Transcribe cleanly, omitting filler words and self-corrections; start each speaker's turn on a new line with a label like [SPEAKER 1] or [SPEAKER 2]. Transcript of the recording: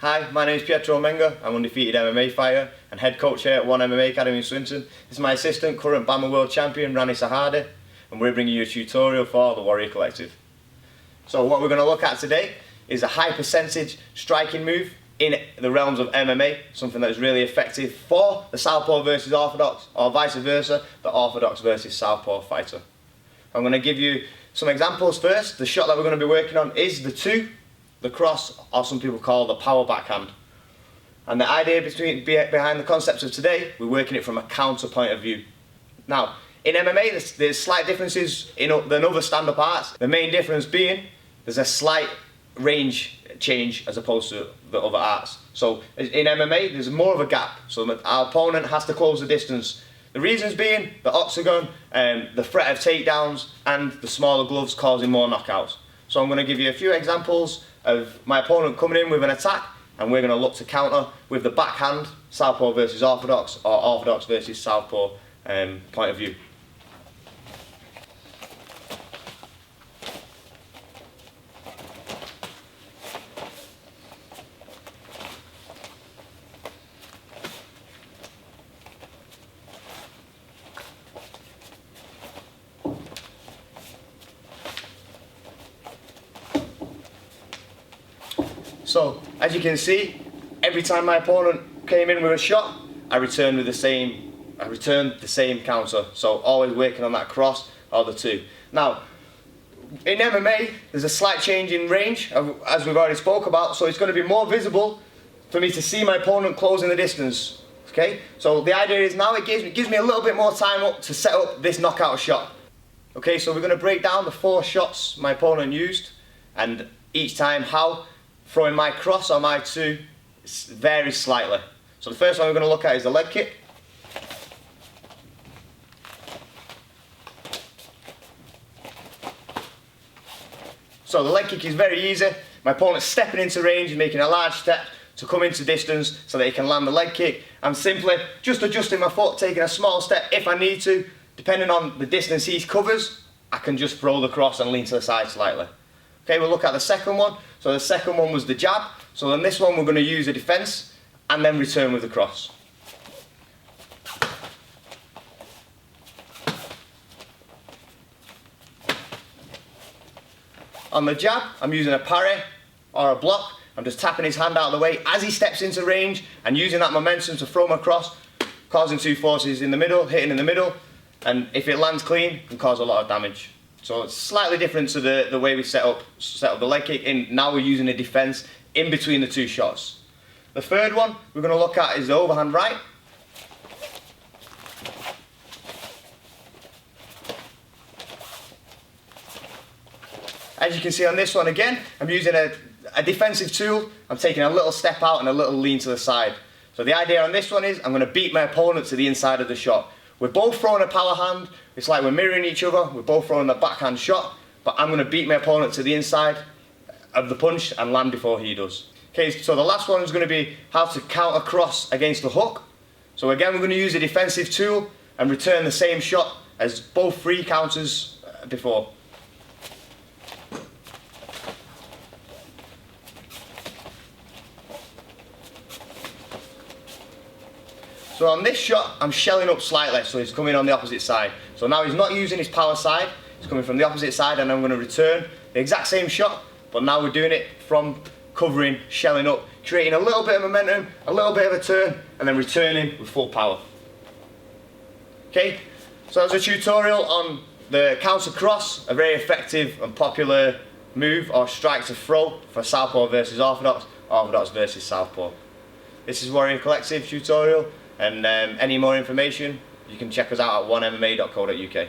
[SPEAKER 1] Hi, my name is Pietro Menga. I'm undefeated MMA fighter and head coach here at One MMA Academy in Swinton. This is my assistant, current BAMMA World Champion, Rani Sahade, and we're bringing you a tutorial for the Warrior Collective. So what we're going to look at today is a high percentage striking move in the realms of MMA, something that is really effective for the Southpaw versus Orthodox, or vice versa, the Orthodox versus Southpaw fighter. I'm going to give you some examples first. The shot that we're going to be working on is the cross, or some people call the power backhand. And the idea behind the concepts of today, we're working it from a counter point of view. Now, in MMA, there's slight differences than other stand-up arts. The main difference being, there's a slight range change as opposed to the other arts. So in MMA, there's more of a gap. So our opponent has to close the distance. The reasons being the octagon, the threat of takedowns, and the smaller gloves causing more knockouts. So I'm going to give you a few examples of my opponent coming in with an attack, and we're going to look to counter with the backhand, Southpaw versus Orthodox, or Orthodox versus Southpaw point of view. So, as you can see, every time my opponent came in with a shot, I returned the same counter. So always working on that cross or the two. Now, in MMA, there's a slight change in range, as we've already spoke about, so it's going to be more visible for me to see my opponent closing the distance. Okay? So the idea is now it gives me a little bit more time up to set up this knockout shot. Okay, so we're going to break down the 4 shots my opponent used, and each time how throwing my cross or my two varies slightly. So the first one we're going to look at is the leg kick. So the leg kick is very easy. My opponent's stepping into range, making a large step to come into distance so that he can land the leg kick. I'm simply just adjusting my foot, taking a small step if I need to. Depending on the distance he covers, I can just throw the cross and lean to the side slightly. Okay, we'll look at the second one. So the second one was the jab. So in this one we're going to use a defence and then return with the cross. On the jab, I'm using a parry or a block. I'm just tapping his hand out of the way as he steps into range and using that momentum to throw my cross, causing 2 forces in the middle, hitting in the middle, and if it lands clean, it can cause a lot of damage. So it's slightly different to the way we set up the leg kick. Now we're using a defence in between the 2 shots. The third one we're going to look at is the overhand right. As you can see on this one again, I'm using a defensive tool. I'm taking a little step out and a little lean to the side. So the idea on this one is I'm going to beat my opponent to the inside of the shot. We're both throwing a power hand. It's like we're mirroring each other. We're both throwing the backhand shot, but I'm going to beat my opponent to the inside of the punch and land before he does. Okay, so the last one is going to be how to counter cross against the hook. So again, we're going to use a defensive tool and return the same shot as both 3 counters before. So on this shot, I'm shelling up slightly, so he's coming on the opposite side. So now he's not using his power side, he's coming from the opposite side, and I'm going to return the exact same shot, but now we're doing it from covering, shelling up, creating a little bit of momentum, a little bit of a turn, and then returning with full power. Okay, so that's a tutorial on the counter cross, a very effective and popular move or strike to throw for Southpaw versus Orthodox, Orthodox versus Southpaw. This is Warrior Collective tutorial. And any more information, you can check us out at onemma.co.uk.